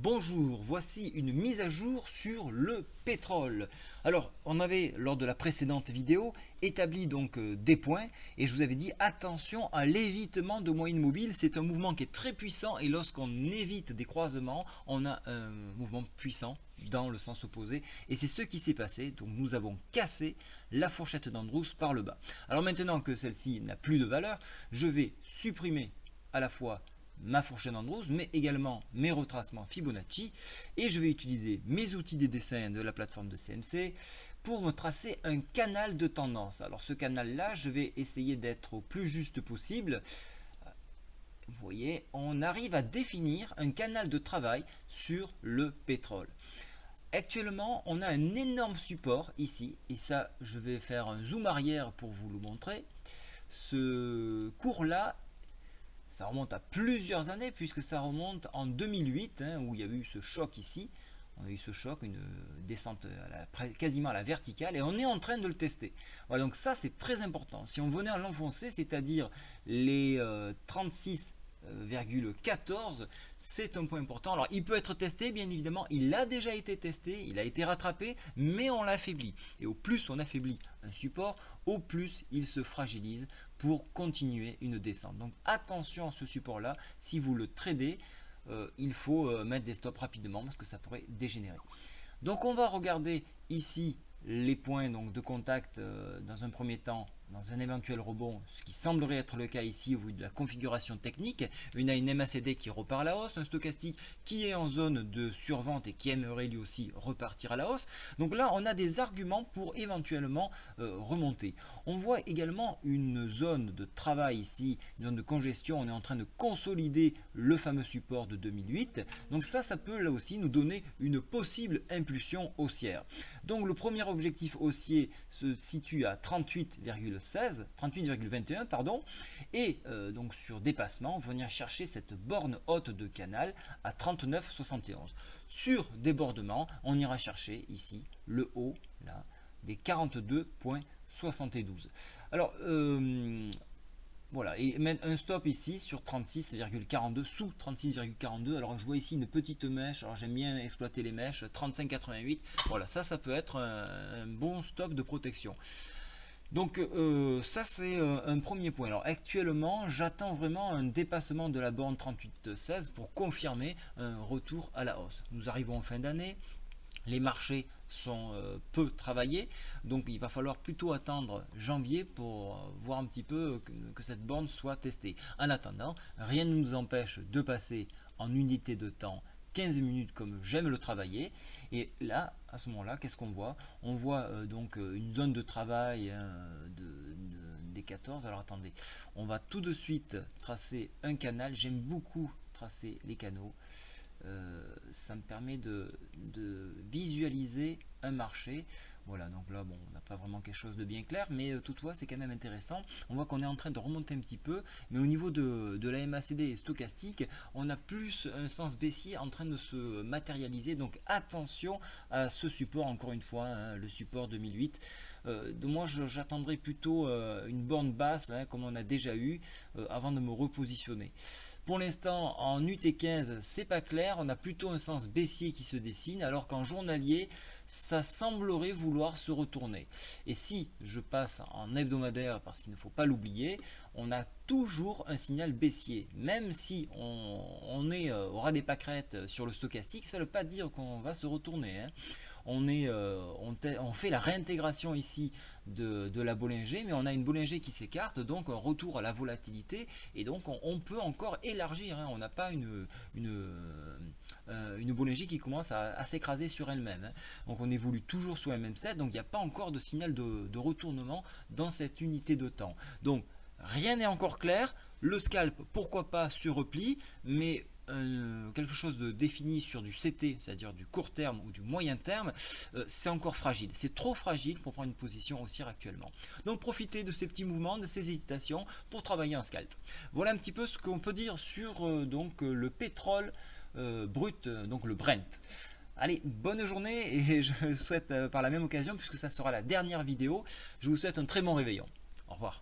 Bonjour, voici une mise à jour sur le pétrole. Alors, on avait lors de la précédente vidéo établi donc des points et je vous avais dit attention à l'évitement de moyenne mobile. C'est un mouvement qui est très puissant et lorsqu'on évite des croisements, on a un mouvement puissant dans le sens opposé et c'est ce qui s'est passé. Donc nous avons cassé la fourchette d'Andrews par le bas. Alors maintenant que celle-ci n'a plus de valeur, je vais supprimer à la fois ma fourchette d'Andrews, mais également mes retracements Fibonacci, et je vais utiliser mes outils des dessins de la plateforme de CMC pour me tracer un canal de tendance. Alors ce canal-là, je vais essayer d'être au plus juste possible. Vous voyez, on arrive à définir un canal de travail sur le pétrole. Actuellement, on a un énorme support ici, et ça, je vais faire un zoom arrière pour vous le montrer. Ce cours-là, ça remonte à plusieurs années puisque ça remonte en 2008 où il y a eu ce choc ici. On a eu ce choc, une descente quasiment à la verticale et on est en train de le tester. Voilà, donc ça c'est très important. Si on venait à l'enfoncer, c'est-à-dire les 36,14, c'est un point important. Alors il peut être testé, bien évidemment, il a déjà été testé, il a été rattrapé, mais on l'affaiblit. Et au plus on affaiblit un support, au plus il se fragilise pour continuer une descente. Donc attention à ce support-là, si vous le tradez, il faut mettre des stops rapidement parce que ça pourrait dégénérer. Donc on va regarder ici les points donc, de contact dans un premier temps, dans un éventuel rebond, ce qui semblerait être le cas ici au vu de la configuration technique. On a une MACD qui repart à la hausse, un stochastique qui est en zone de survente et qui aimerait lui aussi repartir à la hausse. Donc là, on a des arguments pour éventuellement remonter. On voit également une zone de travail ici, une zone de congestion. On est en train de consolider le fameux support de 2008. Donc ça peut là aussi nous donner une possible impulsion haussière. Donc le premier objectif haussier se situe à 38,21 pardon, et donc sur dépassement, on va venir chercher cette borne haute de canal à 39,71. Sur débordement, on ira chercher ici le haut là, des 42,72. Alors voilà, et mettre un stop ici sur 36,42, sous 36,42. Alors je vois ici une petite mèche, alors j'aime bien exploiter les mèches, 35,88. Voilà, ça peut être un bon stop de protection. Donc ça c'est un premier point. Alors actuellement j'attends vraiment un dépassement de la borne 38,16 pour confirmer un retour à la hausse. Nous arrivons en fin d'année. Les marchés sont peu travaillés, donc il va falloir plutôt attendre janvier pour voir un petit peu que cette borne soit testée. En attendant, rien ne nous empêche de passer en unité de temps 15 minutes comme j'aime le travailler, et là à ce moment là qu'est-ce qu'on voit? On voit donc une zone de travail des 14. Alors attendez, on va tout de suite tracer un canal. J'aime beaucoup tracer les canaux. Ça me permet de visualiser un marché. Voilà, donc là bon, on n'a pas vraiment quelque chose de bien clair, mais toutefois c'est quand même intéressant. On voit qu'on est en train de remonter un petit peu, mais au niveau de la MACD et stochastique, on a plus un sens baissier en train de se matérialiser. Donc attention à ce support, encore une fois, le support 2008. Moi j'attendrai plutôt une borne basse comme on a déjà eu avant de me repositionner. Pour l'instant en UT15 c'est pas clair, on a plutôt un sens baissier qui se dessine, alors qu'en journalier ça semblerait vouloir se retourner. Et si je passe en hebdomadaire, parce qu'il ne faut pas l'oublier, on a toujours un signal baissier. Même si on est au ras des pâquerettes sur le stochastique, ça ne veut pas dire qu'on va se retourner. On fait la réintégration ici de la Bollinger, mais on a une Bollinger qui s'écarte, donc un retour à la volatilité, et donc on peut encore élargir. On n'a pas une Bollinger qui commence à s'écraser sur elle-même. Donc on évolue toujours sur MM7, donc il n'y a pas encore de signal de retournement dans cette unité de temps. Donc rien n'est encore clair. Le scalp, pourquoi pas sur repli, mais quelque chose de défini sur du CT, c'est-à-dire du court terme ou du moyen terme, c'est encore fragile. C'est trop fragile pour prendre une position haussière actuellement. Donc profitez de ces petits mouvements, de ces hésitations pour travailler en scalp. Voilà un petit peu ce qu'on peut dire sur donc le pétrole brut, donc le Brent. Allez, bonne journée, et je souhaite par la même occasion, puisque ça sera la dernière vidéo, je vous souhaite un très bon réveillon. Au revoir.